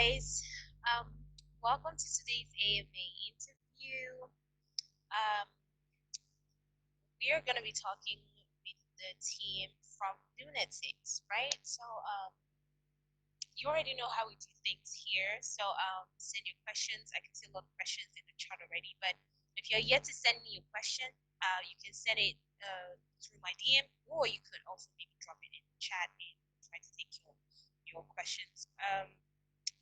guys. Um, Welcome to today's AMA interview. Um, we are going to be talking with the team from Lunatics, right? You already know how we do things here. Send your questions. I can see a lot of questions in the chat already, but if you're yet to send me your question, you can send it through my DM, or you could also maybe drop it in the chat and try to take your questions.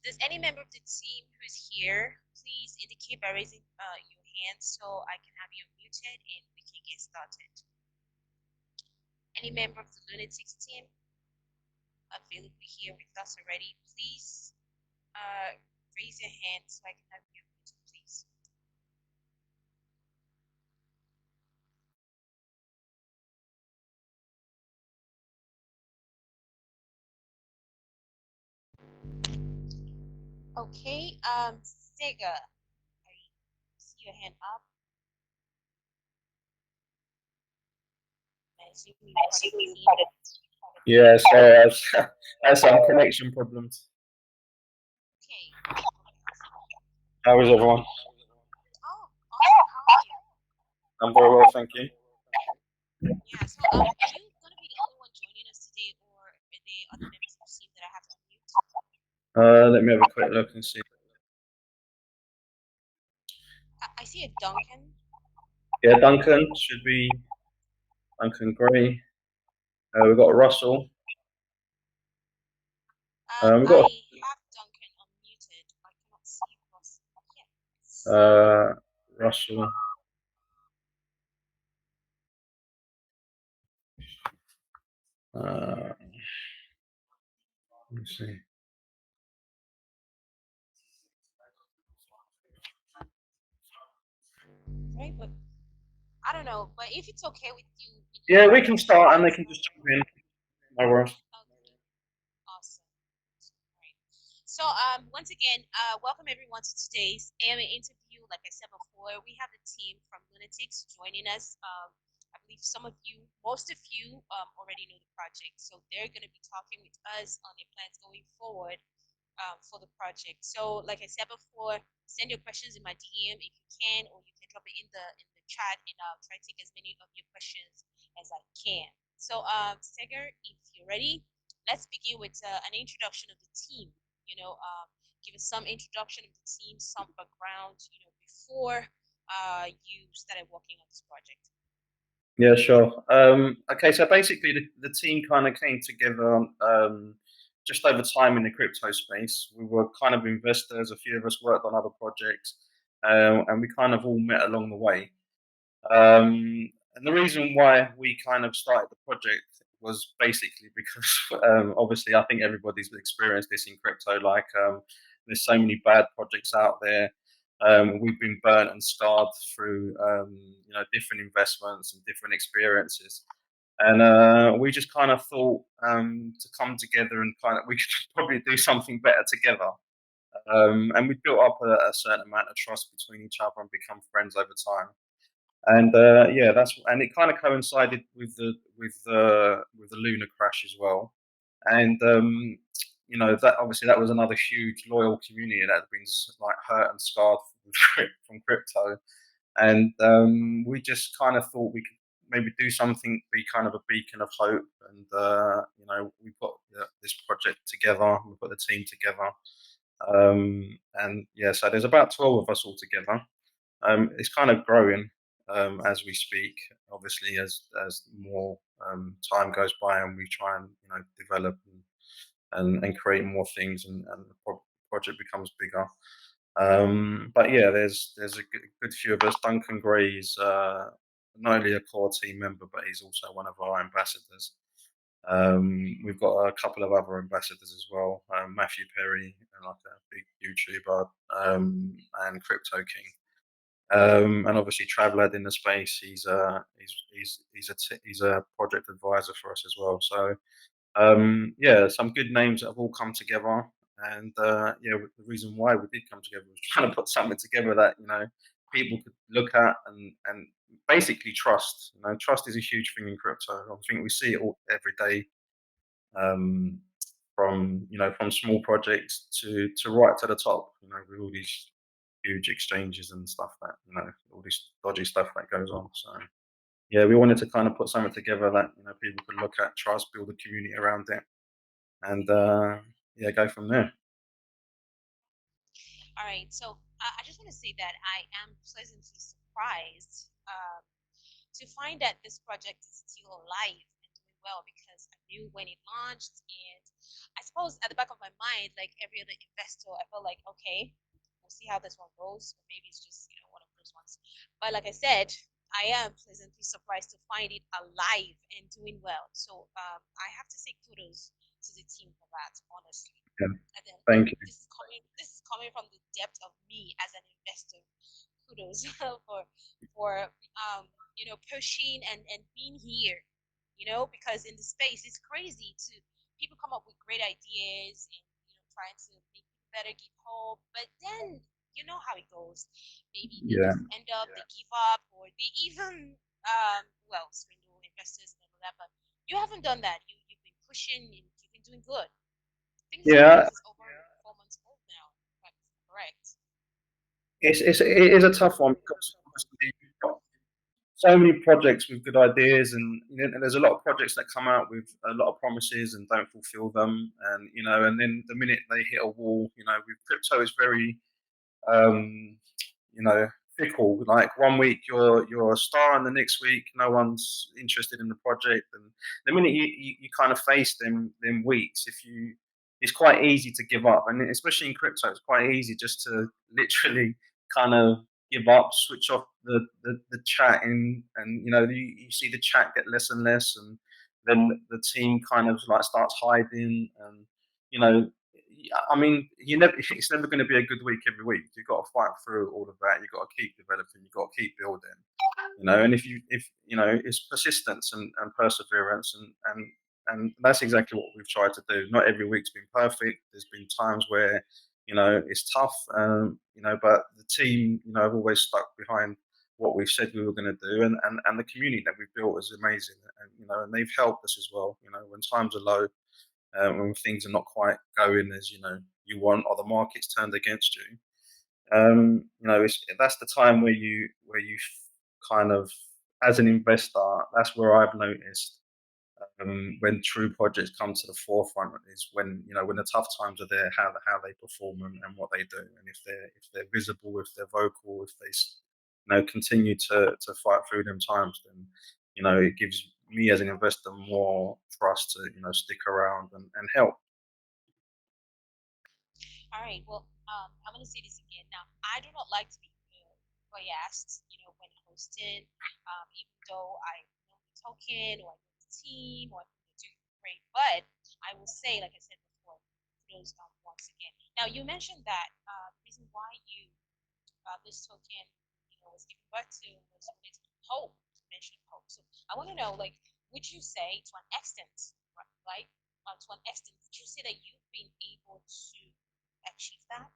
Does any member of the team who's here, please indicate by raising your hand so I can have you muted and we can get started. Any member of the Lunatics team available here with us already, please raise your hand so I can have you muted, please. Okay, Sega, I see your hand up. Yeah, sorry, I had some connection problems. Okay. How is everyone? Oh, awesome. How are you? I'm very well, thank you. Yeah, so are you going to be the only one joining us today, or are there other members of the team that I have to mute? Let me have a quick look and see. I see a Duncan. Yeah, Duncan should be Duncan Gray. We've got Russell. We've got I have Duncan unmuted. I cannot see Russell yet. Russell. Let me see. Right, but I don't know. But if it's okay with you, Yeah, we can start and they can just jump in. No worries. Okay, awesome. Right. So once again, welcome everyone to today's AMA interview. Like I said before, we have the team from Lunatics joining us. I believe most of you already know the project, so they're going to be talking with us on their plans going forward for the project. So like I said before, send your questions in my DM if you can, or you can drop it in the chat, and I'll try to take as many of your questions as I can. So Seger, if you're ready, let's begin with an introduction of the team. Give us some introduction of the team, some background, before you started working on this project. Yeah, sure. Okay, so basically the team kind of came together just over time in the crypto space. We were kind of investors, a few of us worked on other projects, and we kind of all met along the way. And the reason why we kind of started the project was basically because obviously I think everybody's experienced this in crypto, like there's so many bad projects out there. We've been burnt and scarred through different investments and different experiences, and we just kind of thought to come together and kind of we could probably do something better together. And we built up a certain amount of trust between each other and become friends over time. And it kind of coincided with the lunar crash as well. And that obviously that was another huge loyal community that had been like hurt and scarred from crypto. And we just kind of thought we could maybe do something, be kind of a beacon of hope. And we put this project together, we put the team together. So there's about 12 of us all together. It's kind of growing as we speak. Obviously, as more time goes by, and we try and develop and create more things, and the project becomes bigger. But yeah, there's a good few of us. Duncan Gray is not only a core team member, but he's also one of our ambassadors. We've got a couple of other ambassadors as well. Matthew Perry, like a big YouTuber, and Crypto King. And obviously Travlad in the space. He's a project advisor for us as well. So some good names that have all come together. And the reason why we did come together was trying to put something together that people could look at and basically trust. Trust is a huge thing in crypto. I think we see it all every day. from from small projects to right to the top. With all these huge exchanges and stuff that all this dodgy stuff that goes on. So yeah, we wanted to kind of put something together that people could look at, trust, build a community around it, and yeah, go from there. All right. So I just want to say that I am pleasantly surprised to find that this project is still alive and doing well because I knew when it launched, and I suppose at the back of my mind, like every other investor, I felt like, okay, we'll see how this one goes, or maybe it's just one of those ones. But like I said, I am pleasantly surprised to find it alive and doing well. So I have to say kudos to the team for that, honestly. Yeah, And then thank you. this is coming from the depth of me as an investor. Kudos for pushing and being here. Because in the space it's crazy to people come up with great ideas and trying to make people better, give hope, but then you know how it goes. Maybe they Yeah, just end up they give up, or they even swindle investors and all that. But you haven't done that. You've been pushing and you've been doing good. I think this yeah. project is over 4 months old now. That's correct. It is a tough one because obviously you've got so many projects with good ideas, and there's a lot of projects that come out with a lot of promises and don't fulfill them, and and then the minute they hit a wall, with crypto is very um, you know, fickle. Like one week you're a star, and the next week no one's interested in the project. And the minute you kind of face them weeks, it's quite easy to give up, and especially in crypto, it's quite easy just to literally kind of give up, switch off the chat, and you see the chat get less and less, and then the team kind of like starts hiding, and you know I mean, it's never going to be a good week every week. You've got to fight through all of that. You've got to keep developing. You've got to keep building. And if it's persistence and perseverance, and that's exactly what we've tried to do. Not every week's been perfect. There's been times where it's tough. But the team have always stuck behind what we've said we were going to do, and the community that we've built is amazing. And and they've helped us as well. When times are low, when things are not quite going as you want, or the market's turned against you. That's the time where you kind of, as an investor, that's where I've noticed when true projects come to the forefront is when the tough times are there, how they perform, and what they do, and if they're visible, if they're vocal, if they continue to fight through them times, then it gives me as an investor more trust to stick around and help. All right. Well, I'm going to say this again. Now, I do not like to be biased, when hosting, even though I know the token or I know the team or I know they're doing great. But I will say, like I said before, kudos once again. Now, you mentioned that the reason why this token, was given birth to was related to hope. You mentioned hope. So I want to know, like, would you say to an extent, right? To an extent, would you say that you've been able to achieve that?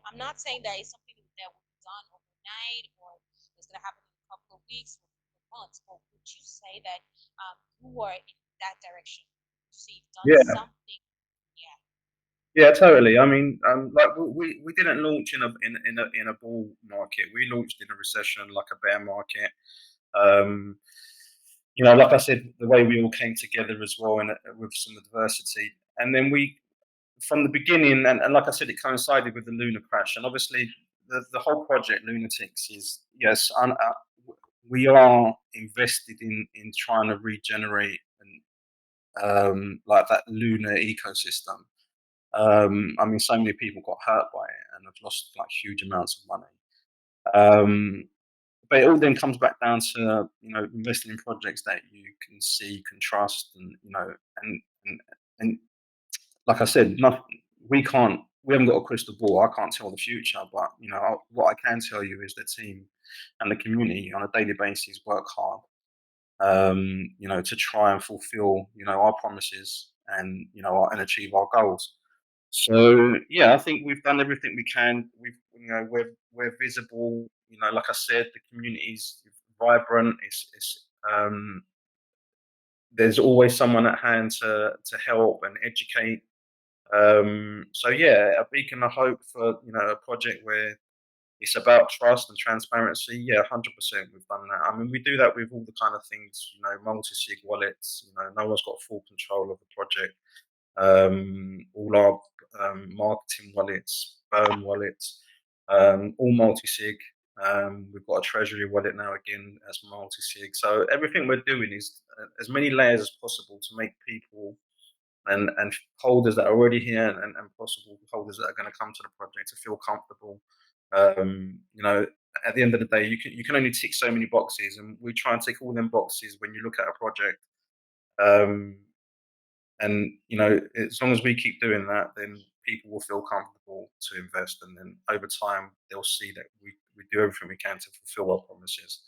I'm not saying that it's something that will be done overnight or it's going to happen in a couple of weeks or months, but would you say that you are in that direction? Would you say you've done Yeah, something? Yeah. yeah, totally. I mean, like we didn't launch in a bull market. We launched in a recession, like a bear market. Um, like I said, the way we all came together as well, and with some adversity, and then we from the beginning, and like I said, it coincided with the Luna crash, and obviously the whole project Lunatics is, yes, we are invested in trying to regenerate and like that Luna ecosystem. I mean, so many people got hurt by it and have lost like huge amounts of money. Um, but it all then comes back down to investing in projects that you can see, you can trust, and and and like I said, we haven't got a crystal ball. I can't tell the future, but what I can tell you is the team and the community on a daily basis work hard, to try and fulfill, our promises, and and achieve our goals. So yeah, I think we've done everything we can. We're visible. Like I said, the community's vibrant. There's always someone at hand to help and educate. So yeah, a beacon of hope for a project where it's about trust and transparency. Yeah, 100%. We've done that. I mean, we do that with all the kind of things, multi-sig wallets. No one's got full control of the project. All our marketing wallets, burn wallets, all multi-sig. We've got a treasury wallet now again as multi-sig. So everything we're doing is as many layers as possible to make people and holders that are already here and possible holders that are going to come to the project to feel comfortable. At the end of the day, you can only tick so many boxes, and we try and tick all them boxes when you look at a project. Um, and as long as we keep doing that, then people will feel comfortable to invest, and then over time they'll see that we do everything we can to fulfill our promises.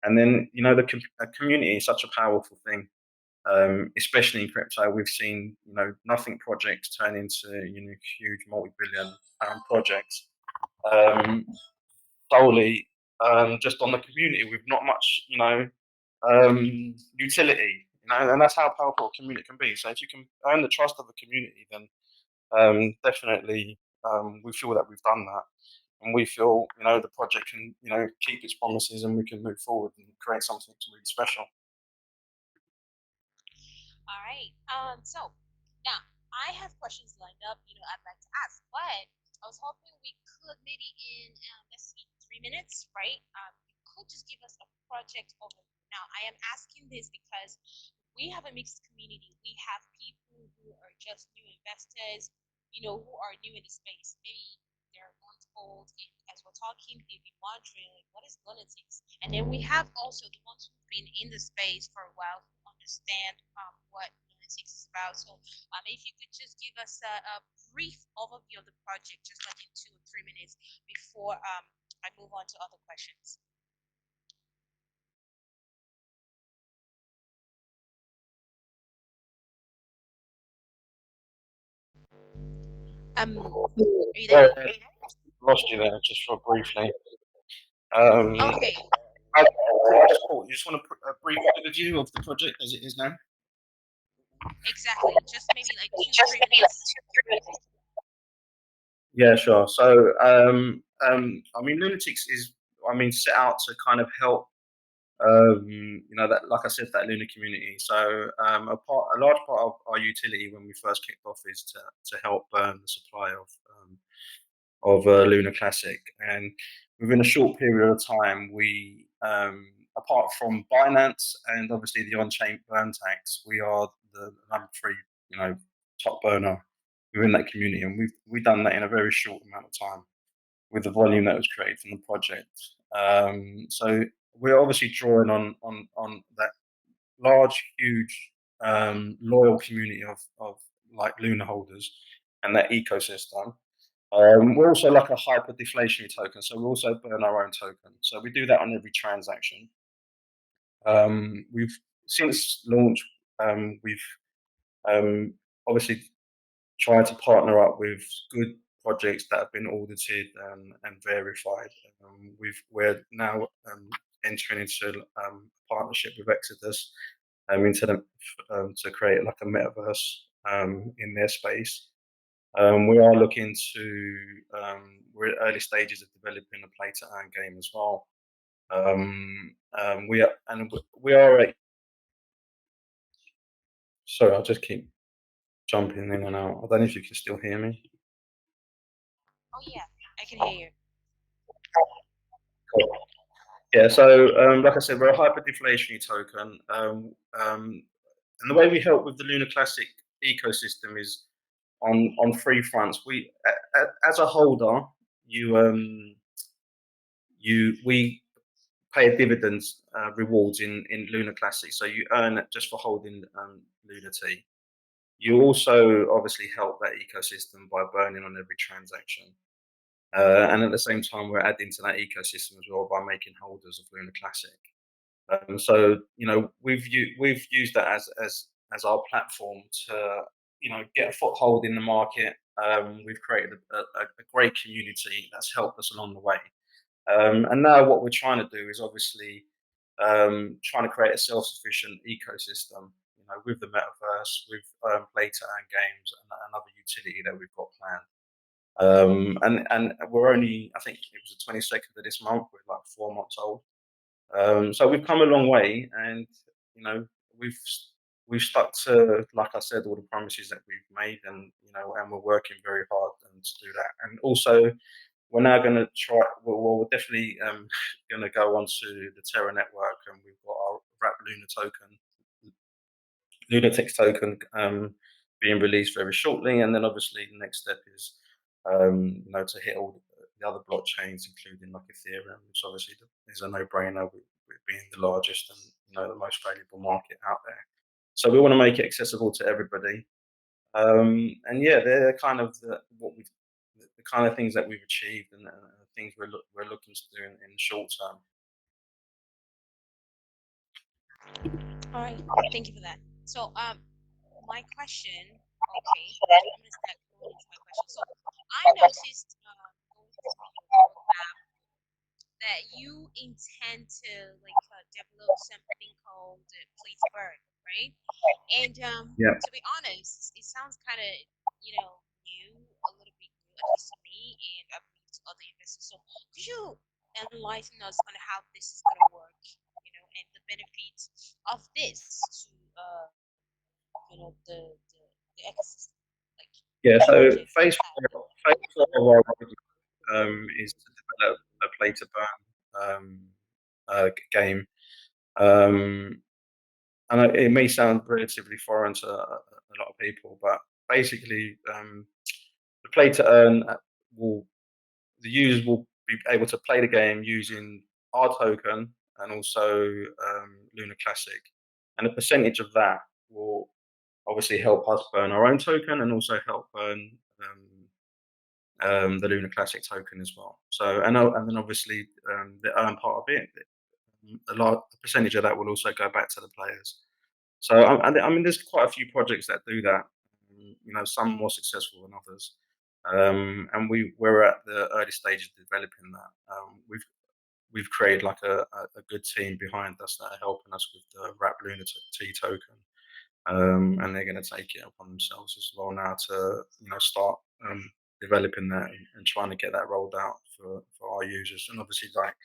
And then the community is such a powerful thing, especially in crypto. We've seen nothing projects turn into huge multi-billion-pound projects, um, solely just on the community with not much utility. And that's how powerful a community can be. So if you can earn the trust of the community, then definitely we feel that we've done that, and we feel the project can keep its promises, and we can move forward and create something really special. All right. So now I have questions lined up, I'd like to ask, but I was hoping we could maybe in let's see, 3 minutes, right? You could just give us a project overview. Now I am asking this because we have a mixed community. We have people who are just new investors, who are new in the space. Maybe they're months old, and as we're talking, they've been wondering, like, what is lunatics? And then we have also the ones who've been in the space for a while who understand what lunatics is about. So if you could just give us a brief overview of the project, just like in 2 or 3 minutes before I move on to other questions. Are you there? Sorry, lost you there just for briefly. Um, Okay, you just want a brief overview of the project as it is now? exactly. Just maybe like 2 or 3 minutes. Yeah, sure. So, I mean, Lunatics is, set out to kind of help, that, like I said, that Luna community. So, a large part of our utility when we first kicked off is to help burn the supply of Luna Classic, and within a short period of time, we, apart from Binance and obviously the on-chain burn tax, we are the number three, top burner within that community, and we've done that in a very short amount of time with the volume that was created from the project. So we're obviously drawing on that large, huge, loyal community of like Luna holders and that ecosystem. We're also like a hyper deflationary token, so we also burn our own token. So we do that on every transaction. We've since launch, we've obviously tried to partner up with good projects that have been audited and verified. We're now entering into partnership with Exodus into to create like a metaverse in their space. We are looking to, we're at early stages of developing a play to earn game as well. We are sorry, I'll just keep jumping in and out. I don't know if you can still hear me. Oh yeah, I can hear you. Cool. Yeah, so like I said, we're a hyperdeflationary token. And the way we help with the Luna Classic ecosystem is on three fronts. As a holder, you we pay dividends rewards in Luna Classic, so you earn it just for holding Luna T. You also obviously help that ecosystem by burning on every transaction, and at the same time, we're adding to that ecosystem as well by making holders of Luna Classic. So we've used that as our platform to get a foothold in the market. We've created a great community that's helped us along the way. And now what we're trying to do is obviously trying to create a self-sufficient ecosystem. with the metaverse, with play to earn games, and another utility that we've got planned. And we're only, I think it was the 22nd of this month. We're like 4 months old. So we've come a long way, and you know we've we've stuck to, like I said, all the promises that we've made, and we're working very hard to do that. And also, we're now going to try. We're definitely going to go onto the Terra network, and we've got our Wrap Lunatics token being released very shortly. And then obviously the next step is to hit all the other blockchains, including like Ethereum, which obviously is a no-brainer with being the largest and the most valuable market out there. So we want to make it accessible to everybody. And yeah, they're kind of the kind of things that we've achieved, and things we're looking to do in the short term. All right, thank you for that. So, my question, okay, I'm gonna start going into my question. So, I noticed going through your roadmap that you intend to develop something called play to burn, right? And Yeah. to be honest, it sounds kind of new, a little bit new, at least to me, and I believe to other investors. So, could you enlighten us on how this is gonna work, and the benefits of this to the ecosystem, like Yeah. the So project itself. phase four of our is to develop a play to burn game. Um, and it may sound relatively foreign to a lot of people, but basically, the play to earn will the users will be able to play the game using our token and also Luna Classic, and a percentage of that will obviously help us burn our own token and also help burn the Luna Classic token as well. So and then obviously the earn part of it, a percentage of that will also go back to the players. So I mean, there's quite a few projects that do that. Some more successful than others. And we're at the early stages of developing that. We've created like a good team behind us that are helping us with the Wrap Luna T token. And they're going to take it upon themselves as well now to start developing that and trying to get that rolled out for our users. And obviously, like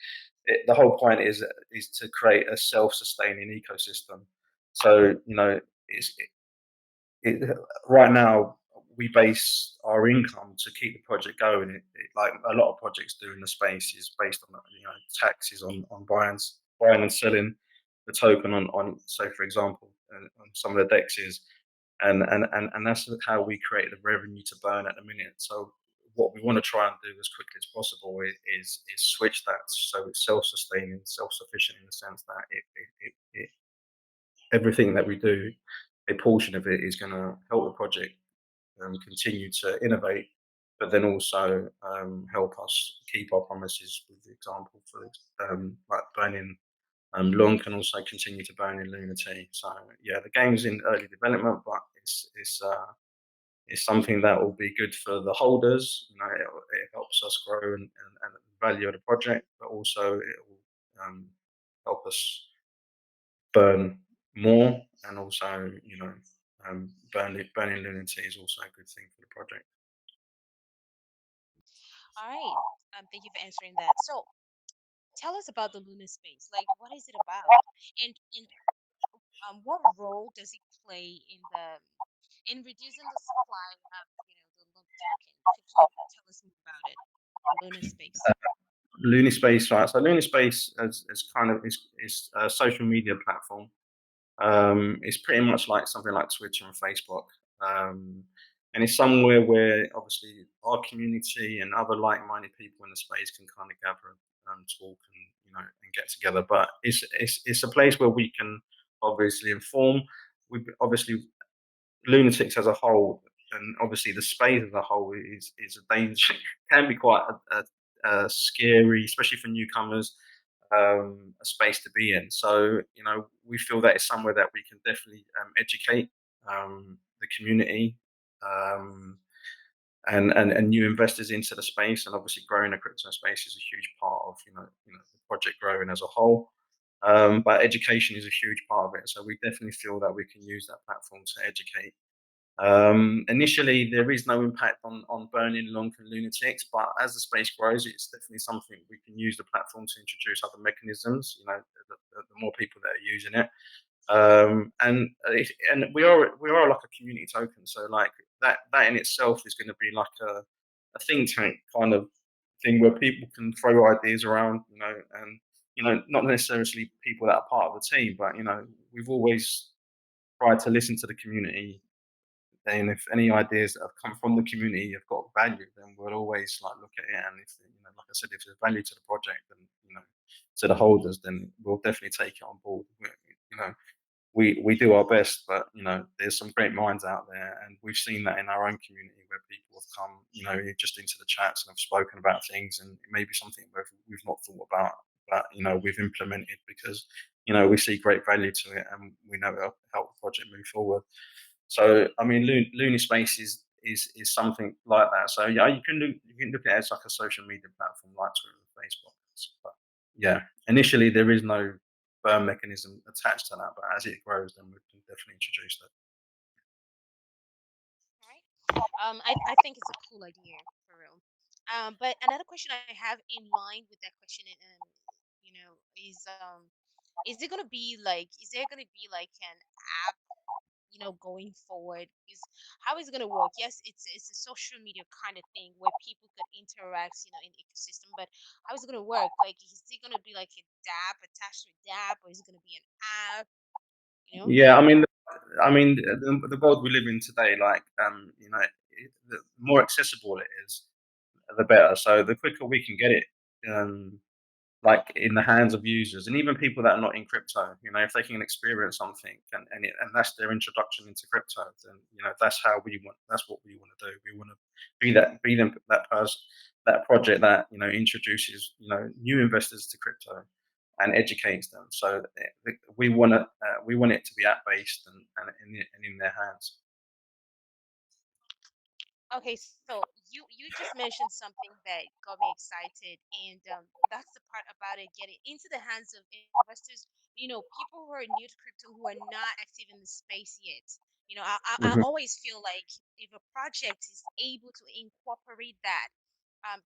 the whole point is to create a self-sustaining ecosystem. So it's it, right now we base our income to keep the project going. Like a lot of projects do in the space is based on taxes on buying and selling the token on so for example on some of the dexes, and that's how we create the revenue to burn at the minute. So what we want to try and do as quickly as possible is switch that so it's self-sustaining, self-sufficient in the sense that everything that we do, a portion of it is going to help the project continue to innovate, but then also help us keep our promises. With the example for like burning Lung can also continue to burn in Lunati. So yeah, the game's in early development, but it's something that will be good for the holders. It helps us grow and value the project, but also it will help us burn more, and also burning Lunacy is also a good thing for the project. All right. Thank you for answering that. So, tell us about the Luna space. Like, what is it about, and what role does it play in reducing the supply of the Luna token? Could you tell us more about it, the Luna space? Lunispace, right? So Lunispace is kind of is a social media platform. It's pretty much like something like Twitter and Facebook, um, and it's somewhere where obviously our community and other like-minded people in the space can kind of gather and talk and and get together. But it's a place where we can obviously inform. We obviously lunatics as a whole, and obviously the space as a whole is a danger. Can be quite scary, especially for newcomers. A space to be in. So we feel that it's somewhere that we can definitely educate the community. And new investors into the space, and obviously growing the crypto space is a huge part of the project growing as a whole. But education is a huge part of it. So we definitely feel that we can use that platform to educate. Initially, there is no impact on burning long and lunatics, but as the space grows, it's definitely something we can use the platform to introduce other mechanisms. The more people that are using it, and we are like a community token. So like that in itself is going to be like a think tank kind of thing where people can throw ideas around, and not necessarily people that are part of the team, but we've always tried to listen to the community. And if any ideas that have come from the community have got value, then we'll always like look at it. And if like I said, if there's value to the project and to the holders, then we'll definitely take it on board. You know, we do our best, but there's some great minds out there, and we've seen that in our own community where people have come, just into the chats and have spoken about things, and it may be something we've not thought about, but we've implemented because we see great value to it, and we know it'll help the project move forward. So I mean, Lunispace is something like that. So yeah, you can look at it as like a social media platform like Twitter and Facebook. But yeah, initially there is no burn mechanism attached to that, but as it grows, then we can definitely introduce that. All right. I think it's a cool idea for real. But another question I have in line with that question, is it gonna be like, is there gonna be like an app, going forward? Is how is it gonna work? Yes, it's a social media kind of thing where people could interact, in the ecosystem. But how is it gonna work? Like, is it gonna be like a DApp attached to a DApp, or is it gonna be an app? You know? Yeah, I mean, the world we live in today, like the more accessible it is, the better. So the quicker we can get it, um, like in the hands of users and even people that are not in crypto, if they can experience something and that's their introduction into crypto, then that's what we want to do. We want to that person, that project that introduces new investors to crypto and educates them. So we want it to be app based and in their hands. Okay, so you just mentioned something that got me excited, and that's the part about it getting into the hands of investors. People who are new to crypto, who are not active in the space yet. I Hmm. always feel like if a project is able to incorporate that,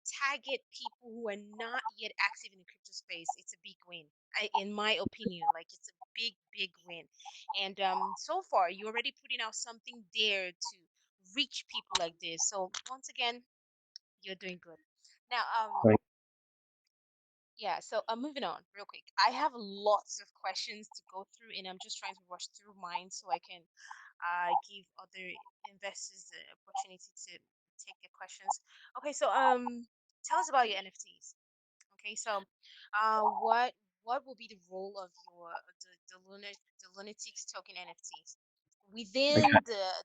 target people who are not yet active in the crypto space, it's a big win. In my opinion, like, it's a big, big win. And so far, you're already putting out something there to reach people like this. So once again, you're doing good. Now, yeah. So moving on real quick. I have lots of questions to go through, and I'm just trying to rush through mine so I can give other investors the opportunity to take their questions. Okay. So tell us about your NFTs. Okay. So what will be the role of the Lunatics token NFTs Okay. within the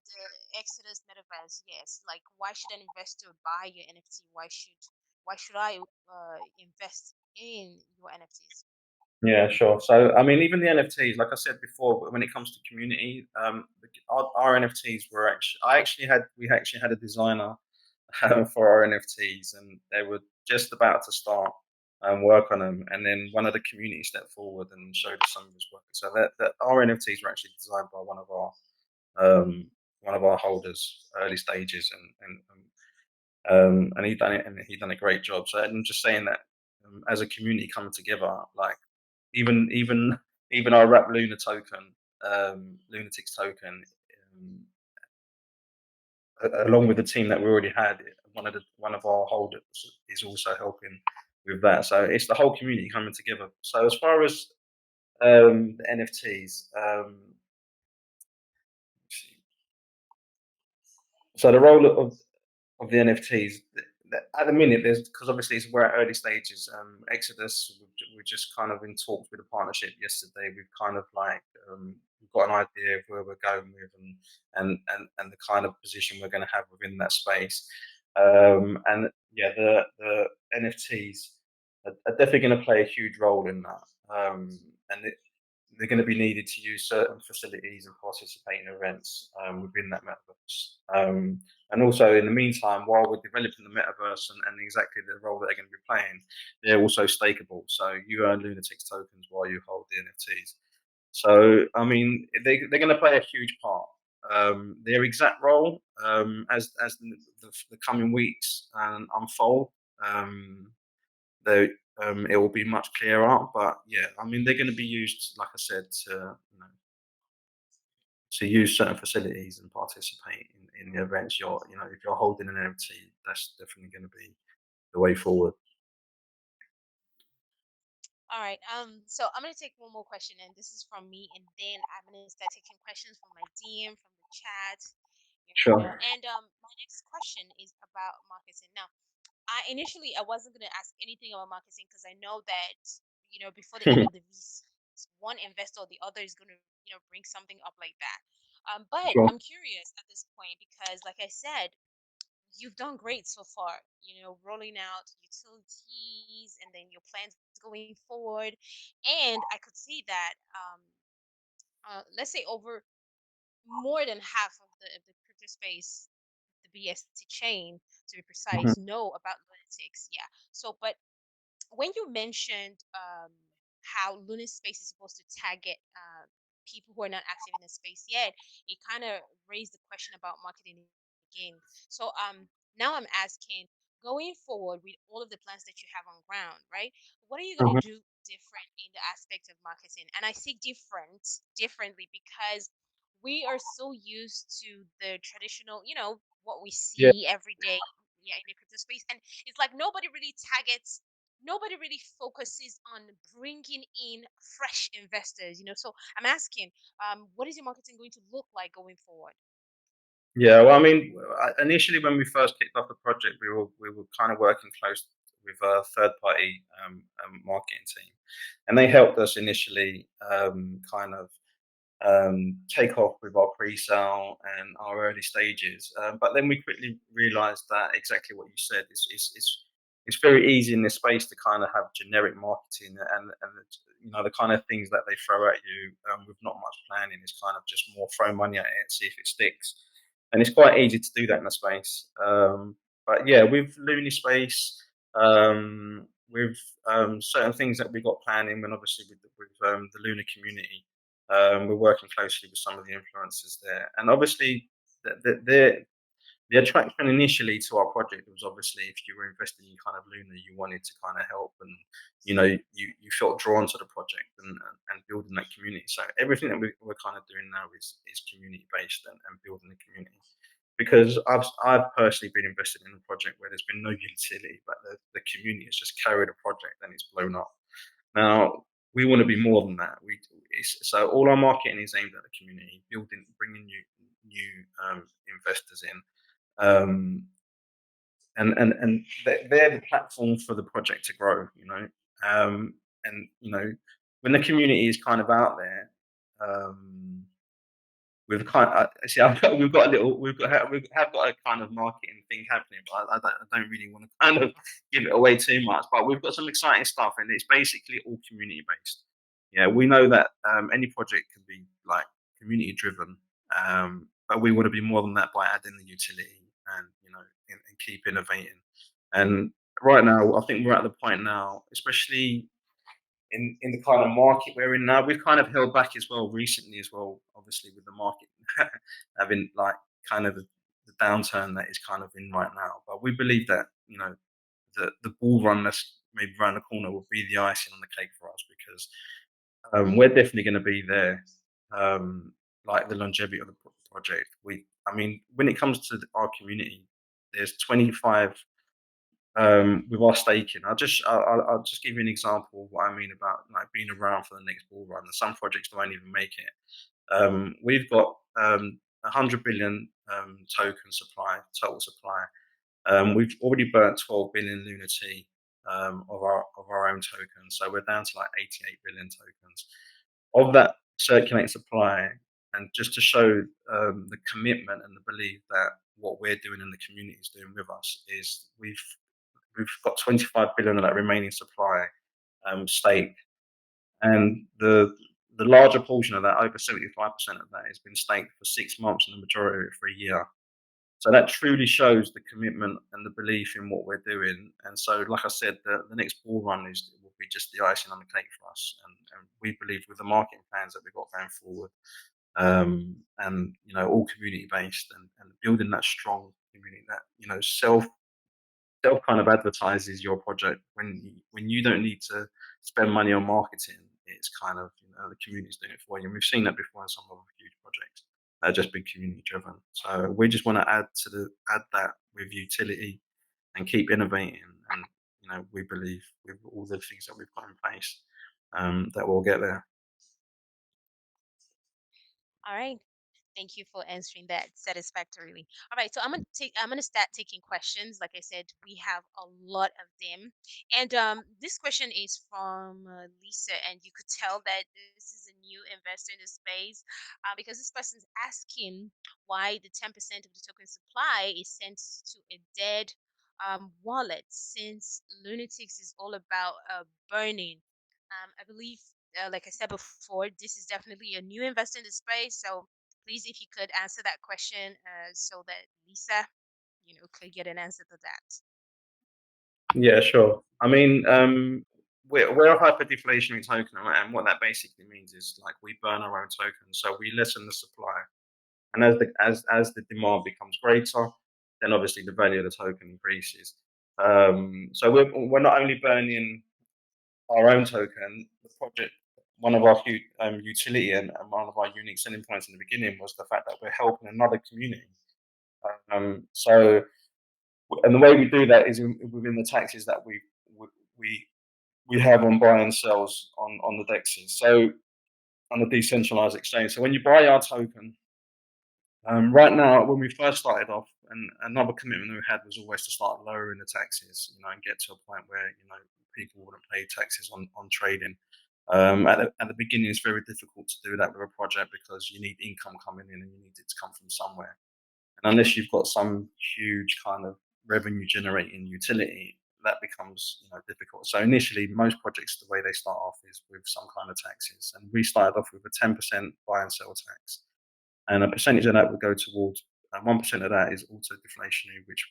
Exodus metaverse? Yes, like, why should an investor buy your NFT? Why should I invest in your NFTs? Yeah, sure. So, I mean, even the NFTs, like I said before, when it comes to community, our NFTs were we actually had a designer for our NFTs, and they were just about to start work on them, and then one of the community stepped forward and showed us some of his work. So that our NFTs were actually designed by one of our holders, early stages, and he done a great job. So I'm just saying that as a community coming together, like even our Wrap Luna token, Lunatics token, um, along with the team that we already had, one of our holders is also helping with that. So it's the whole community coming together. So as far as the NFTs, so the role of the NFTs. At the minute, there's because obviously we're at early stages. Exodus, we're just kind of in talks with a partnership yesterday. We've kind of like we've got an idea of where we're going with and the kind of position we're going to have within that space. And yeah, the NFTs are definitely going to play a huge role in that. They're going to be needed to use certain facilities and participate in events within that metaverse. And also, in the meantime, while we're developing the metaverse and exactly the role that they're going to be playing, they're also stakeable. So you earn Lunatics tokens while you hold the NFTs. So, I mean, they're going to play a huge part. Their exact role, as the coming weeks unfold, um, they, it will be much clearer. But yeah, I mean, they're going to be used, like I said, to use certain facilities and participate in the events. If you're holding an NFT, that's definitely going to be the way forward. All right. So I'm gonna take one more question, and this is from me, and then I'm gonna start taking questions from my DM, from the chat, Sure. And my next question is about marketing. Now, I wasn't gonna ask anything about marketing because I know that before the end of the piece, one investor or the other is gonna bring something up like that. But Sure. I'm curious at this point because, like I said, you've done great so far. Rolling out utilities and then your plans going forward, and I could see that let's say over more than half of the crypto space, the BSC chain to be Mhm. precise, know about lunatics. Yeah. So, but when you mentioned how Luna Space is supposed to target people who are not active in the space yet, it kind of raised the question about marketing again. So now I'm asking, going forward with all of the plans that you have on ground, right? What are you going to Mhm. do different in the aspect of marketing? And I see differently because we are so used to the traditional, what we Yeah. see every day, yeah, in the crypto space, and it's like nobody really focuses on bringing in fresh investors. So I'm asking, what is your marketing going to look like going forward? Yeah, well, I mean, initially when we first kicked off the project, we were kind of working close with a third party marketing team, and they helped us initially kind of take off with our pre-sale and our early stages. But then we quickly realised that exactly what you said it's very easy in this space to kind of have generic marketing and the kind of things that they throw at you with not much planning is kind of just more throw money at it, see if it sticks, and it's quite easy to do that in the space. But yeah, with Looney Space, with certain things that we got planning, and obviously with the Luna community, we're working closely with some of the influencers there, and obviously the attraction initially to our project was obviously if you were investing in kind of Luna, you wanted to kind of help, and you felt drawn to the project and building that community. So everything that we're kind of doing now is community based and building the community. Because I've personally been invested in a project where there's been no utility, but the community has just carried a project and it's blown up. Now we want to be more than that. So all our marketing is aimed at the community, bringing new investors in, um, and they're the platform for the project to grow. And when the community is kind of out there, we've kind of, see, we've got a little, we have got a kind of marketing thing happening, but I don't really want to kind of give it away too much. But we've got some exciting stuff, and it's basically all community based. Yeah, we know that any project can be like community driven, but we want to be more than that by adding the utility and and keep innovating. And right now, I think we're at the point now, especially in the kind of market we're in now. We've kind of held back as well recently as well, obviously with the market having like kind of the downturn that is kind of in right now. But we believe that the bull run that's maybe around the corner will be the icing on the cake for us because we're definitely going to be there. Like the longevity of the project. I mean, when it comes to our community, there's 25 with our staking. I'll just give you an example of what I mean about like being around for the next bull run. Some projects don't even make it. We've got 100 billion token supply, total supply. We've already burnt 12 billion Lunati of our own tokens, so we're down to like 88 billion tokens of that circulating supply. And just to show the commitment and the belief that what we're doing in the community is doing with us is we've got 25 billion of that remaining supply staked, and the larger portion of that, over 75% of that, has been staked for 6 months, and the majority of it for a year. So that truly shows the commitment and the belief in what we're doing. And so, like I said, the next bull run will be just the icing on the cake for us. And we believe with the marketing plans that we've got going forward, and all community based, and building that strong community that self kind of advertises your project when you don't need to spend money on marketing. It's kind of the community's doing it for you, and we've seen that before in some of our huge projects that are just been community driven. So we just want to add that with utility and keep innovating, and we believe with all the things that we've got in place, that we'll get there. All right. Thank you for answering that satisfactorily. All right, so I'm gonna start taking questions. Like I said, we have a lot of them, and this question is from Lisa, and you could tell that this is a new investor in the space, because this person's asking why the 10% of the token supply is sent to a dead wallet, since Lunatics is all about burning. I believe, like I said before, this is definitely a new investor in the space, so please, if you could answer that question, so that Lisa, could get an answer to that. Yeah, sure. I mean, we're a hyperdeflationary token, right? And what that basically means is like we burn our own tokens, so we lessen the supply. And as the demand becomes greater, then obviously the value of the token increases. So we're not only burning our own token. The project, one of our utility and one of our unique selling points in the beginning was the fact that we're helping another community. So, and the way we do that is within the taxes that we we have on buy and sells on the dexes. So on the decentralized exchange. So when you buy our token, right now, when we first started off, and another commitment we had was always to start lowering the taxes, and get to a point where people wouldn't pay taxes on trading. At the beginning, it's very difficult to do that with a project because you need income coming in and you need it to come from somewhere. And unless you've got some huge kind of revenue generating utility, that becomes difficult. So initially, most projects, the way they start off is with some kind of taxes, and we started off with a 10% buy and sell tax, and a percentage of that would go towards 1% of that is auto deflationary, which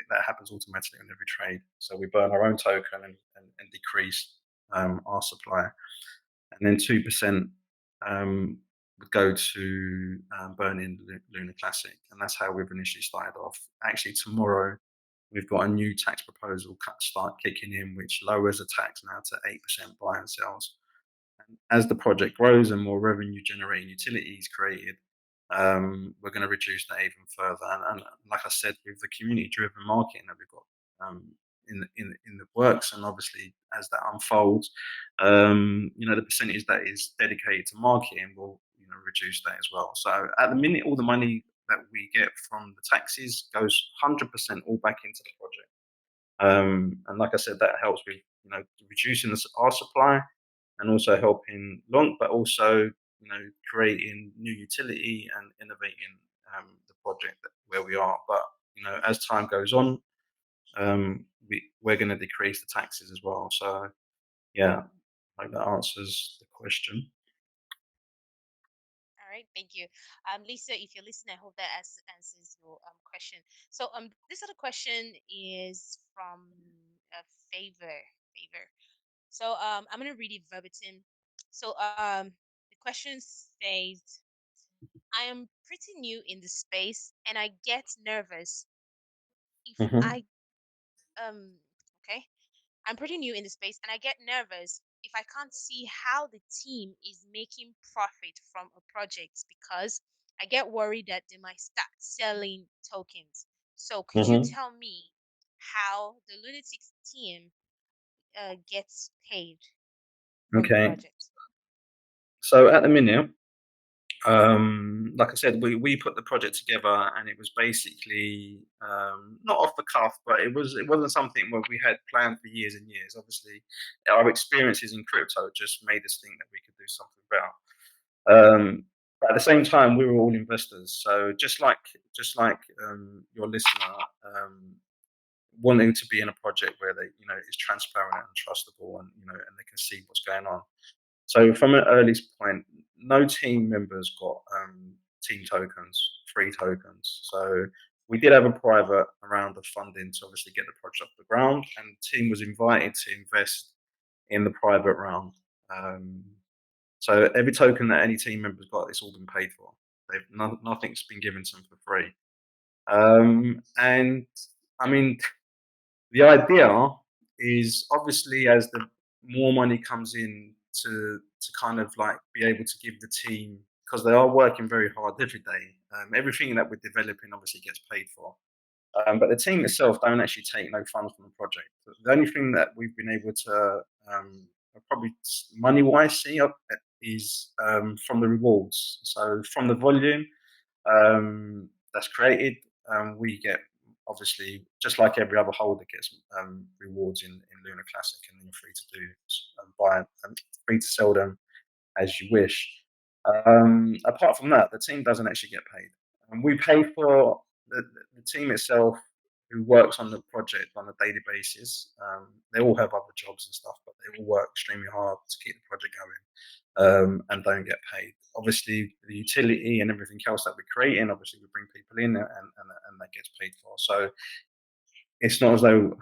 that happens automatically on every trade. So we burn our own token and decrease our supply, and then 2% would go to burning Luna Classic, and that's how we've initially started off. Actually, tomorrow we've got a new tax proposal start kicking in, which lowers the tax now to 8% buy and sells. And as the project grows and more revenue generating utilities created, we're going to reduce that even further. And like I said, with the community driven marketing that we've got in the works, and obviously as that unfolds, the percentage that is dedicated to marketing will reduce that as well. So at the minute, all the money that we get from the taxes goes 100% all back into the project. And like I said, that helps with reducing our supply, and also helping long, but also creating new utility and innovating the project where we are. But as time goes on, we're going to decrease the taxes as well. So yeah, I hope that answers the question. All right, thank you. Lisa, if you're listening, I hope that answers your question. So this other question is from a favor. So I'm gonna read it verbatim. So the question says, I am pretty new in the space and I get nervous if Hmm. I um okay. I'm pretty new in the space and I get nervous if I can't see how the team is making profit from a project, because I get worried that they might start selling tokens. So could you Hmm. tell me how the Lunatics team gets paid from the Okay. project? So at the minute, like I said, we put the project together, and it was basically not off the cuff, but it wasn't something where we had planned for years and years. Obviously, our experiences in crypto just made us think that we could do something better. But at the same time, we were all investors, so just like your listener, wanting to be in a project where they is transparent and trustable, and and they can see what's going on. So from an early point, no team members got team tokens, free tokens. So we did have a private round of funding to obviously get the project off the ground, and the team was invited to invest in the private round. Um, so every token that any team members got, it's all been paid for. Nothing's been given to them for free. And I mean, the idea is obviously as the more money comes in to kind of like be able to give the team, because they are working very hard every day. Everything that we're developing obviously gets paid for. But the team itself don't actually take no funds from the project. The only thing that we've been able to probably money wise see up is from the rewards. So from the volume that's created, we get obviously just like every other holder gets rewards in Luna Classic, and you're free to do buy free to sell them as you wish. Apart from that, the team doesn't actually get paid. And we pay for the team itself, who works on the project on a daily basis. They all have other jobs and stuff, but they all work extremely hard to keep the project going, and don't get paid. Obviously, the utility and everything else that we're creating, obviously we bring people in, and that gets paid for. So it's not as though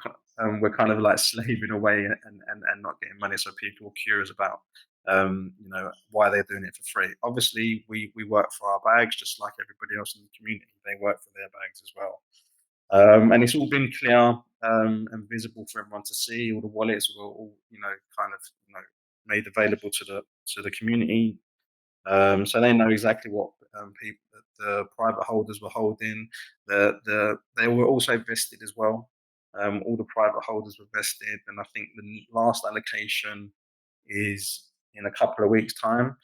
we're kind of like slaving away and not getting money. So people are curious about why they're doing it for free. Obviously, we work for our bags just like everybody else in the community. They work for their bags as well. And it's all been clear and visible for everyone to see. All the wallets were all kind of made available to the community, so they know exactly what people, the private holders were holding. They were also vested as well. All the private holders were vested, and I think the last allocation is in a couple of weeks' time.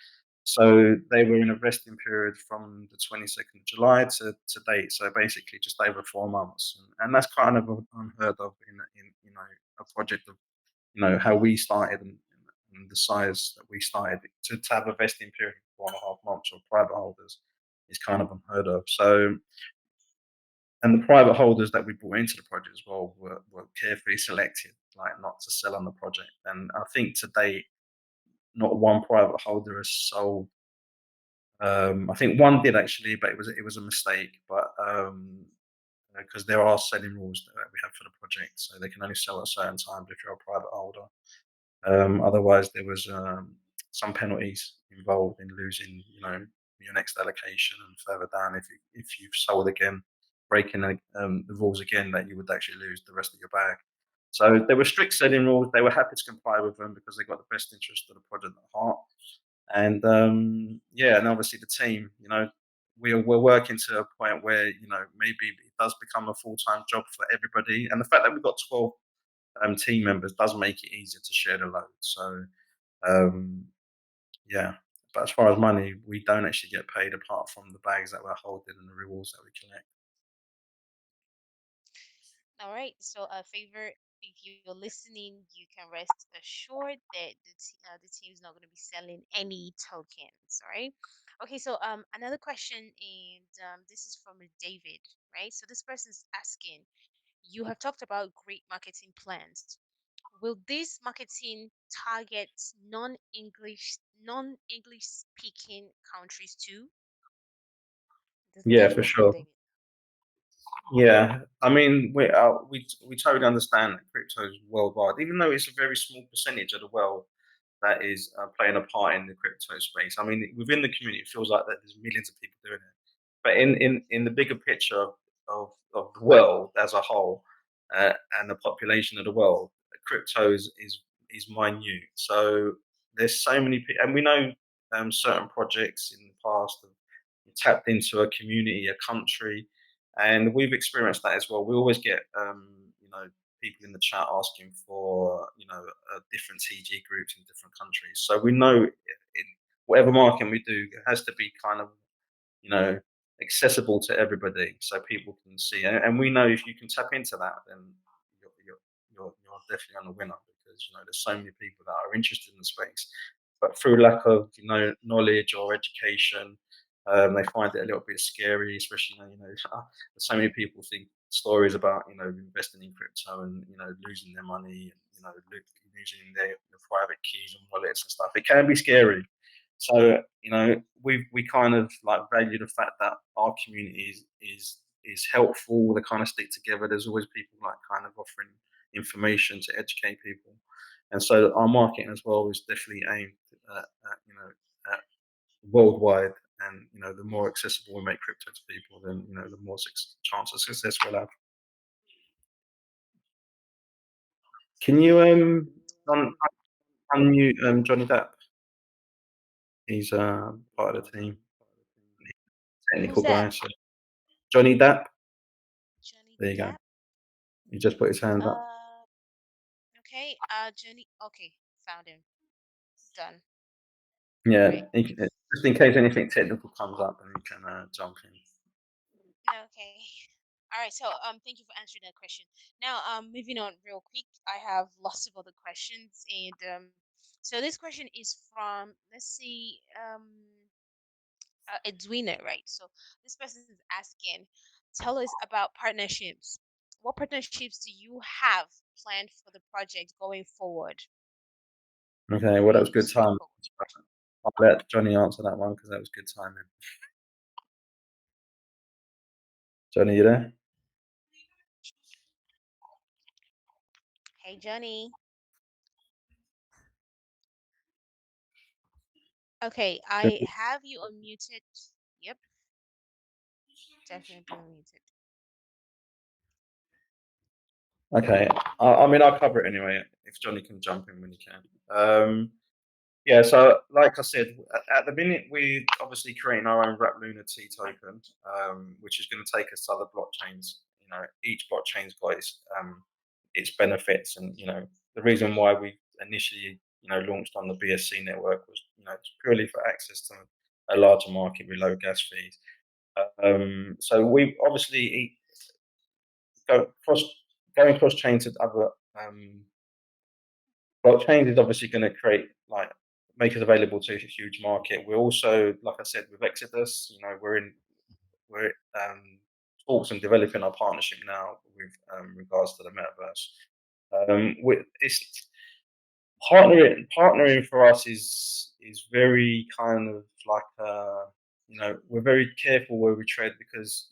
So they were in a vesting period from the 22nd of July to date. So basically, just over 4 months, and that's kind of unheard of in a project of how we started, and the size that we started to have a vesting period of 4.5 months for private holders is kind of unheard of. So, and the private holders that we brought into the project as well were carefully selected, like not to sell on the project. And I think to date, not one private holder has sold. I think one did actually, but it was a mistake. But because there are selling rules that we have for the project, so they can only sell at certain times if you're a private holder. Otherwise, there was some penalties involved in losing, your next allocation, and further down, if you've sold again, breaking the rules again, that you would actually lose the rest of your bag. So there were strict selling rules. They were happy to comply with them because they got the best interest of the project at heart. And yeah, and obviously the team, we're working to a point where maybe it does become a full-time job for everybody. And the fact that we've got 12 team members does make it easier to share the load. So um, yeah, but as far as money, we don't actually get paid apart from the bags that we're holding and the rewards that we collect. All right. So, favor, if you're listening, you can rest assured that the team's not going to be selling any tokens. All right. Okay. So, another question, and this is from David, right? So, this person's asking, you have talked about great marketing plans. Will this marketing target non-English speaking countries too? Yeah, That's for from sure. David. Yeah, I mean, we totally understand that crypto is worldwide, even though it's a very small percentage of the world that is playing a part in the crypto space. I mean, within the community, it feels like that there's millions of people doing it, but in the bigger picture of the world as a whole, and the population of the world, crypto is minute. So there's so many people, and we know certain projects in the past have tapped into a community, a country, and we've experienced that as well. We always get people in the chat asking for different TG groups in different countries. So we know in whatever marketing we do, it has to be kind of you know accessible to everybody, so people can see. And we know if you can tap into that, then you're definitely on the winner, because there's so many people that are interested in the space, but through lack of knowledge or education, they find it a little bit scary, especially so many people think stories about investing in crypto and losing their money, and losing their private keys and wallets and stuff. It can be scary. So we kind of like value the fact that our community is is helpful. They kind of stick together. There's always people like kind of offering information to educate people, and so our marketing as well is definitely aimed at worldwide. And the more accessible we make crypto to people, then the more chance of success we'll have. Can you un- unmute Johnny Depp? He's part of the team, Who's technical that? guy. So Johnny Depp, Johnny there you go. Depp. He just put his hand up. Uh, okay. Johnny. Okay, found him. Done. All Yeah, right. just in case anything technical comes up, and he can jump in. Okay. All right. So thank you for answering that question. Now moving on real quick. I have lots of other questions, and so this question is from, let's see, Edwina, right? So this person is asking, tell us about partnerships. What partnerships do you have planned for the project going forward? Okay, well that was Very good time. straightforward. I'll let Johnny answer that one because that was good timing. Johnny, you there? Hey, Johnny. Okay, I have you unmuted. Yep, definitely unmuted. Okay, I mean I'll cover it anyway. If Johnny can jump in when he can. Yeah, so like I said, at the minute we're obviously creating our own Wrap Lunatic token, which is going to take us to other blockchains. Each blockchain's got its benefits, and the reason why we initially launched on the BSC network was purely for access to a larger market with low gas fees. So we obviously go cross going cross chain to other blockchains is obviously going to create like make us available to a huge market. We're also, like I said, with Exodus, we're talks and developing our partnership now with regards to the metaverse. It's partnering for us is very kind of like we're very careful where we tread because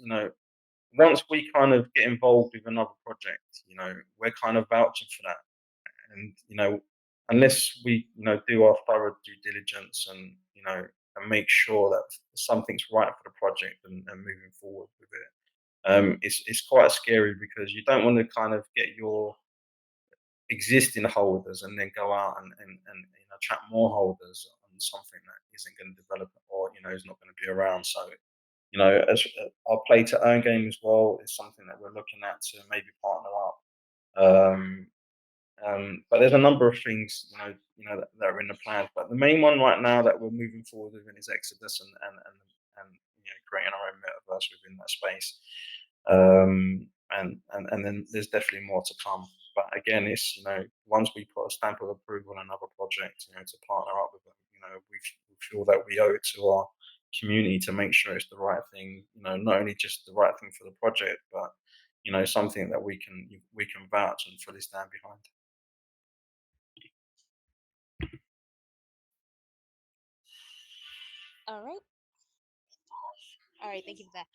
once we kind of get involved with another project, we're kind of vouching for that. And unless we do our thorough due diligence and and make sure that something's right for the project and moving forward with it, it's quite scary because you don't want to kind of get your existing holders and then go out and attract more holders on something that isn't going to develop or is not going to be around. So as our play to earn game as well is something that we're looking at to maybe partner up. Um, but there's a number of things, that are in the plans. But the main one right now that we're moving forward with is Exodus and creating our own metaverse within that space. And then there's definitely more to come. But again, it's once we put a stamp of approval on another project, to partner up with them, we feel that we owe it to our community to make sure it's the right thing. Not only just the right thing for the project, but something that we can vouch and fully stand behind. All right. All right. Thank you for that.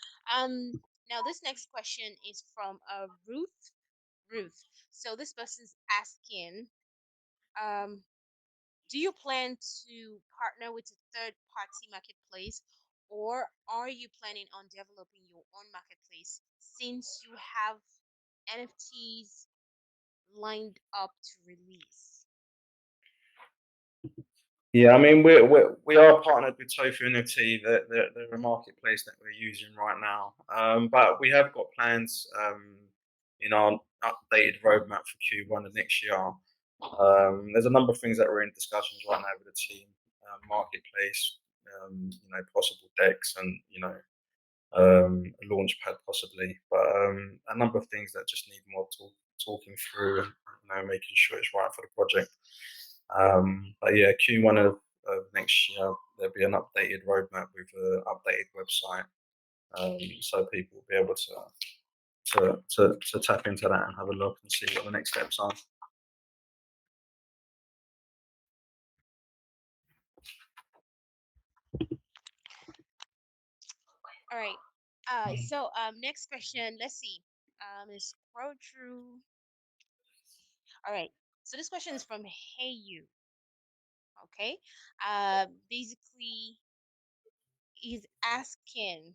Now this next question is from Ruth. Ruth. So this person's asking, um, do you plan to partner with a third party marketplace, or are you planning on developing your own marketplace since you have NFTs lined up to release? Yeah, I mean we are partnered with Tofu NFT, the marketplace that we're using right now. But we have got plans in our updated roadmap for Q1 of next year. There's a number of things that we're in discussions right now with the team, marketplace, possible decks, and a launch pad possibly. But a number of things that just need more talking through and making sure it's right for the project. But yeah, Q1 of next year, there'll be an updated roadmap with an updated website, so people will be able to tap into that and have a look and see what the next steps are. All right. Next question. Let's see. Let's scroll through. All right. So this question is from Hey You. Okay. Basically, he's asking.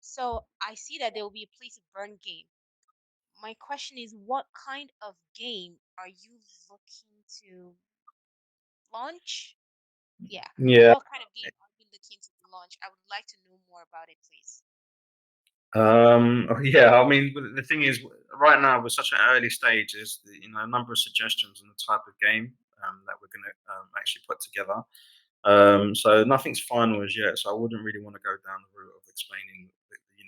So I see that there will be a play to burn game. My question is, what kind of game are you looking to launch? Yeah. Yeah. What kind of game are you looking to launch? I would like to know more about it, please. Yeah, I mean, the thing is, right now we're such an early stage. There's a number of suggestions on the type of game that we're going to actually put together. So nothing's final as yet. So I wouldn't really want to go down the route of explaining,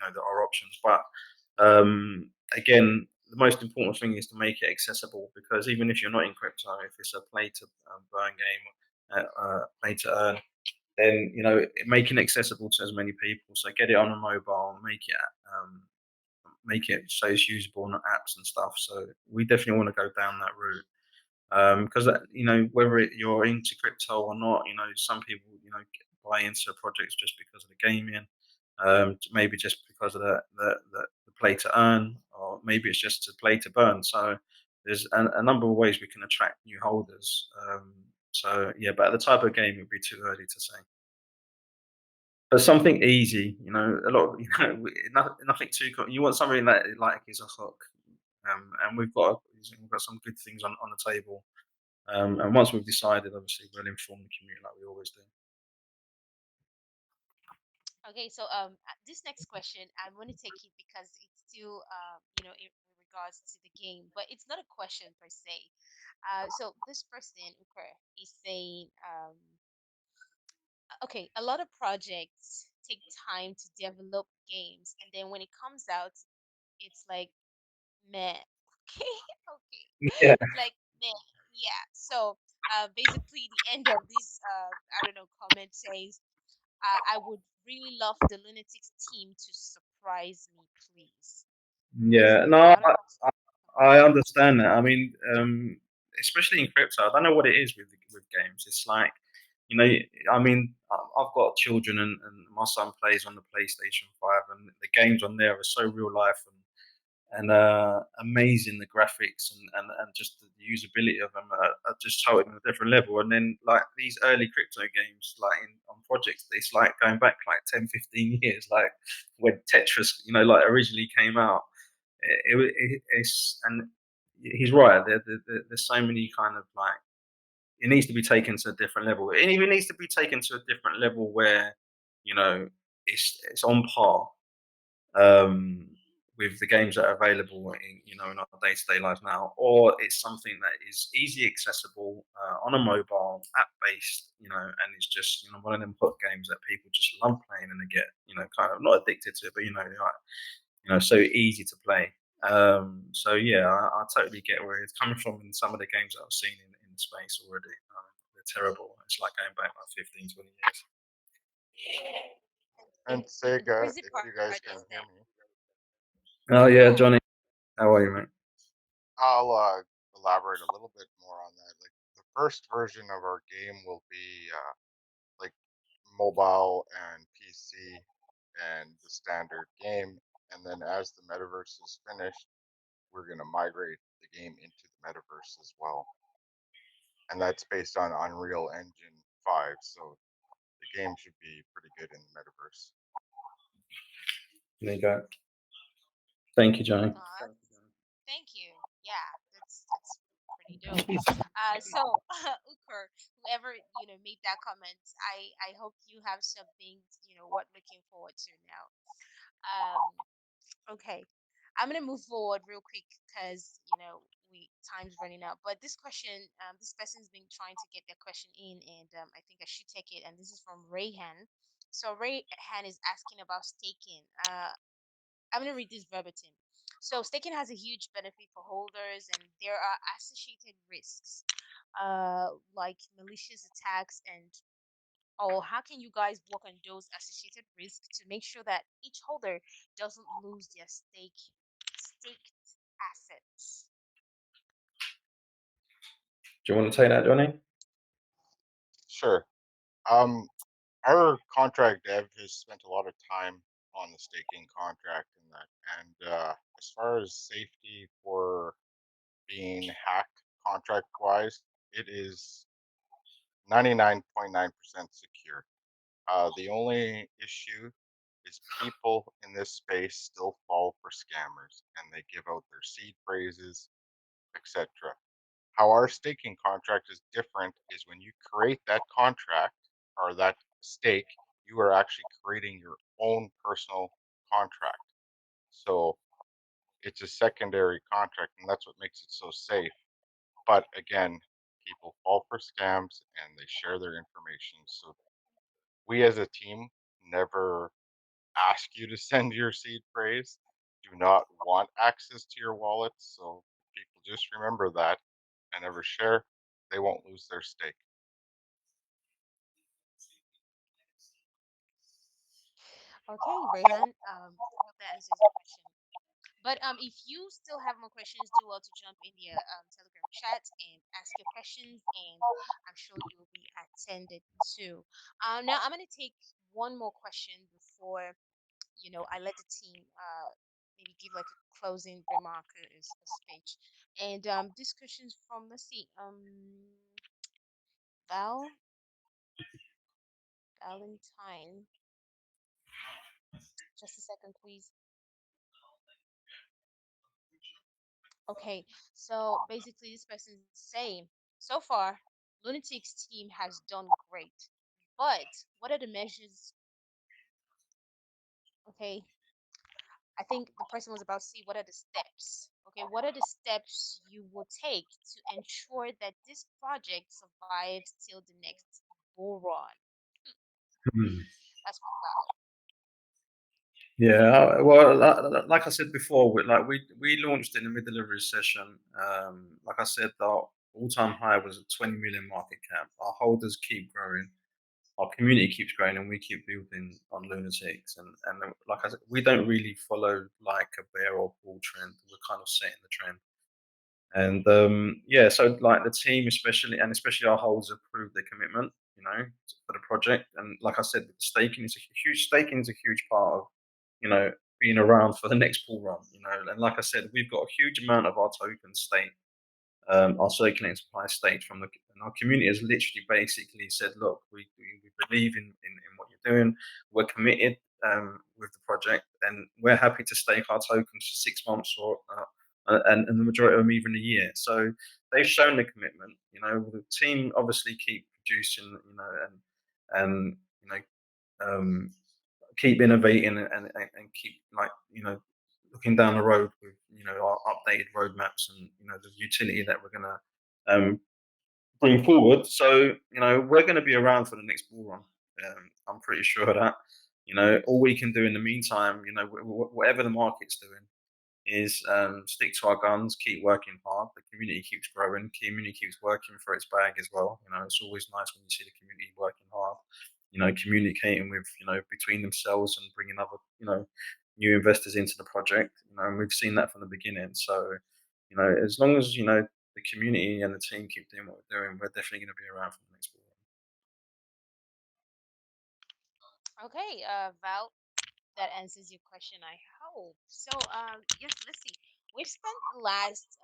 our options. But again, the most important thing is to make it accessible because even if you're not in crypto, if it's a play to burn game, play to earn, then making it accessible to as many people. So get it on a mobile, um, make it so it's usable on apps and stuff. So we definitely want to go down that route because whether you're into crypto or not, some people buy into projects just because of the gaming, maybe just because of the play to earn, or maybe it's just to play to burn. So there's a number of ways we can attract new holders. So yeah, but the type of game it would be too early to say. But something easy, a lot of, nothing too. You want something that like is a hook, and we've got some good things on the table. And once we've decided, obviously, we'll inform the community like we always do. Okay, so this next question, I'm going to take it because it's still, in regards to the game, but it's not a question per se. So this person, okay, is saying, okay, a lot of projects take time to develop games, and then when it comes out, it's like meh. Okay, okay, Yeah, it's like meh. Yeah. So, basically, the end of this, I don't know, comment says, I would really love the Lunatics team to surprise me, please. yeah. So No, I don't know. I understand that. I mean, especially in crypto, I don't know what it is with games. It's like, I mean, I've got children, and my son plays on the PlayStation 5, and the games on there are so real life and amazing. The graphics and just the usability of them are just totally on a different level. And then like these early crypto games, like on projects, it's like going back like 10, 15 years, like when Tetris, like originally came out. It's and he's right. There's so many kind of like it needs to be taken to a different level. It even needs to be taken to a different level where you know it's on par um, with the games that are available in our day to day life now, or it's something that is easy accessible on a mobile app based, and it's just one of them hot games that people just love playing and they get kind of not addicted to it, but like so easy to play. So yeah, I totally get where it's coming from in some of the games that I've seen in the space already. They're terrible. It's like going back like 15, 20 years. And And the Sega, crazy if part you guys can is hear that, me, Oh yeah, yeah. Johnny, how are you, mate? I'll elaborate a little bit more on that. Like the first version of our game will be like mobile and PC and the standard game, and then as the metaverse is finished, we're gonna migrate the game into the metaverse as well, and that's based on Unreal Engine 5. So the game should be pretty good in the metaverse. There you go. Thank you, Johnny. Thank you. Yeah, that's pretty dope. So Ukur, whoever made that comment, I hope you have something what looking forward to now. Um, okay, I'm gonna move forward real quick because we time's running out. But this question, this person's been trying to get their question in, and I think I should take it. And this is from Rayhan. So Rayhan is asking about staking. I'm going to read this verbatim. So, staking has a huge benefit for holders, and there are associated risks, like malicious attacks and or how can you guys work on those associated risks to make sure that each holder doesn't lose their staked assets? Do you want to take that, Johnny? Sure. Um, our contract dev has spent a lot of time on the staking contract and that. And as far as safety for being hacked contract wise, it is 99.9% secure. The only issue is people in this space still fall for scammers and they give out their seed phrases, etc. How our staking contract is different is when you create that contract or that stake, you are actually creating your own personal contract. So it's a secondary contract, and that's what makes it so safe. But again, people fall for scams and they share their information. So we as a team never ask you to send your seed phrase, do not want access to your wallet. So people just remember that and never share, they won't lose their stake. Okay, Rehan, I hope that answers your question. But if you still have more questions, do well to jump in the Telegram chat and ask your questions, and I'm sure you'll be attended to. Now I'm gonna take one more question before I let the team maybe give like a closing remark or a speech. And this question's from, let's see, Val Valentine. Just a second, please. Okay, so basically, this person's saying, so far, Lunatic's team has done great, but what are the measures? Okay, I think the person was about to see what are the steps. Okay, what are the steps you will take to ensure that this project survives till the next bull run? Hmm. That's for Val. Yeah, well, like I said before, we launched in the middle of recession. Like I said, our all-time high was a 20 million market cap. Our holders keep growing, our community keeps growing, and we keep building on Lunatics. And like I said, we don't really follow like a bear or bull trend. We're kind of setting the trend. And yeah, so like the team, especially our holders, have proved their commitment, for the project. And like I said, staking is a huge part of, being around for the next bull run. And like I said, we've got a huge amount of our tokens staked, our circulating supply staked and our community has literally basically said, look, we believe in what you're doing, we're committed with the project, and we're happy to stake our tokens for 6 months and the majority of them even a year. So they've shown the commitment. The team obviously keep producing, and keep innovating and keep looking down the road with our updated roadmaps and the utility that we're gonna bring forward. So we're going to be around for the next bull run. I'm pretty sure of that. All we can do in the meantime, whatever the market's doing, is stick to our guns, keep working hard. The community keeps growing. Community keeps working for its bag as well. It's always nice when you see the community working hard. Communicating with between themselves and bringing other new investors into the project. And we've seen that from the beginning. So as long as the community and the team keep doing what we're doing, we're definitely going to be around for the next ball. Okay, Val, that answers your question, I hope. So, yes, let's see. We've spent the last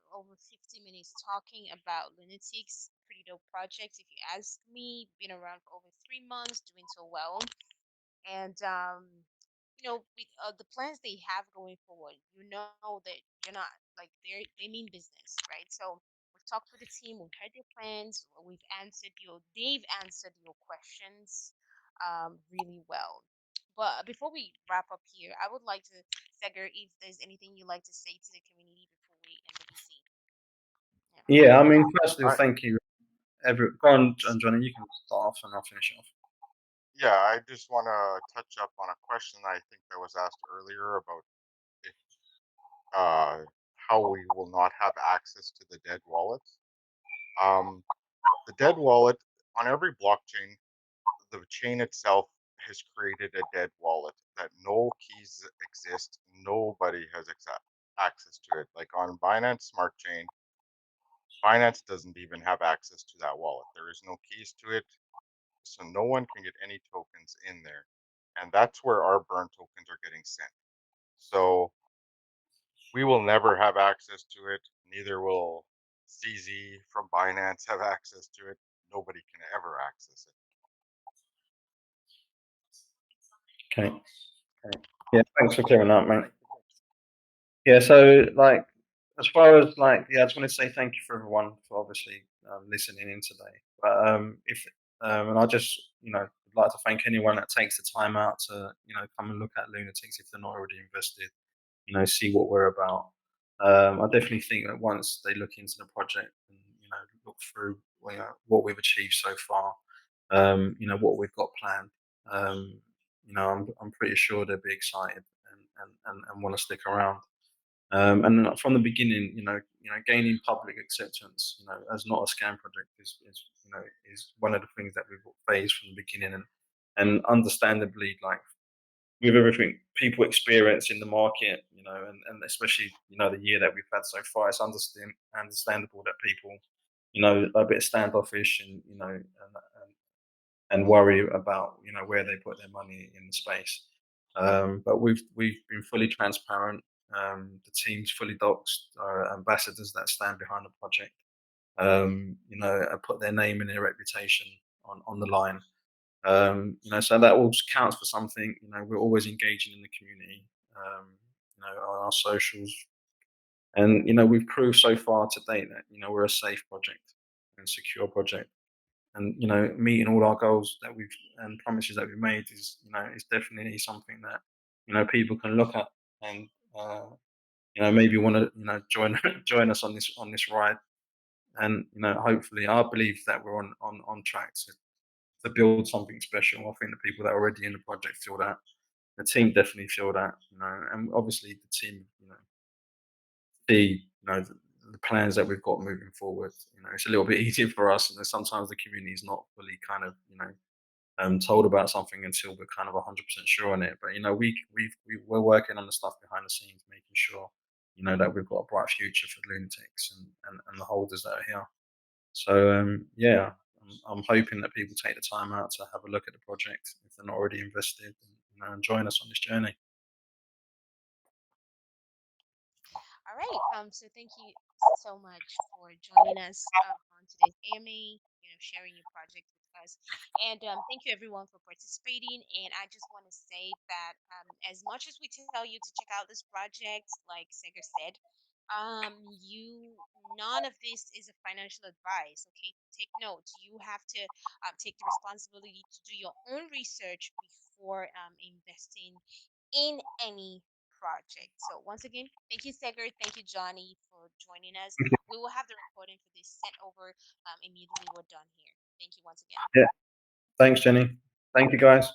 over 50 minutes talking about Lunatics, pretty dope projects. If you ask me, been around for over 3 months, doing so well, and with the plans they have going forward, that you're not like they mean business, right? So we've talked with the team, we've heard their plans, they've answered your questions really well. But before we wrap up here, I would like to, Seger, if there's anything you'd like to say to the community before we end the BC. Yeah. Yeah, I mean, firstly, I thank you. Go on, Johnny. You can start off, and I'll finish off. Yeah, I just want to touch up on a question I think that was asked earlier about if how we will not have access to the dead wallets. Um, the dead wallet on every blockchain, the chain itself has created a dead wallet that no keys exist. Nobody has access to it. Like on Binance Smart Chain, Binance doesn't even have access to that wallet. There is no keys to it, so no one can get any tokens in there. and that's where our burn tokens are getting sent. So we will never have access to it. Neither will CZ from Binance have access to it. Nobody can ever access it. Okay. Yeah, thanks for clearing that, mate. Yeah, so like as far as like I just want to say thank you for everyone for obviously listening in today. But if and I just would like to thank anyone that takes the time out to come and look at Lunatics if they're not already invested. See what we're about. I definitely think that once they look into the project and look through what we've achieved so far, what we've got planned, I'm pretty sure they'll be excited and want to stick around. And from the beginning, gaining public acceptance, as not a scam project is one of the things that we've faced from the beginning, and understandably, like with everything people experience in the market, and especially the year that we've had so far, it's understandable that people, are a bit standoffish and worry about where they put their money in the space. But we've been fully transparent. The team's fully doxed. Our ambassadors that stand behind the project, put their name and their reputation on the line. So that all counts for something. We're always engaging in the community, on our socials, and we've proved so far to date that we're a safe project and secure project, and meeting all our goals that we've and promises that we've made is definitely something that people can look at and maybe want to join us on this ride, and hopefully I believe that we're on track to build something special. I think the people that are already in the project feel that. The team definitely feel that, and obviously the team, see, the plans that we've got moving forward. It's a little bit easier for us, and sometimes the community is not fully kind of, told about something until we're kind of 100% sure on it. But we're working on the stuff behind the scenes, making sure, that we've got a bright future for Lunatics and the holders that are here. So yeah, I'm hoping that people take the time out to have a look at the project if they're not already invested, and join us on this journey. All right. So thank you so much for joining us on today's AMA. Sharing your project with us, and thank you everyone for participating. And I just want to say that as much as we tell you to check out this project, like Sega said, you none of this is a financial advice. Okay, take note. You have to take the responsibility to do your own research before investing in any project. So once again, thank you, Seger. Thank you, Johnny, for joining us. We will have the recording for this sent over immediately we're done here. Thank you once again. Yeah, thanks, Jenny. Thank you, guys.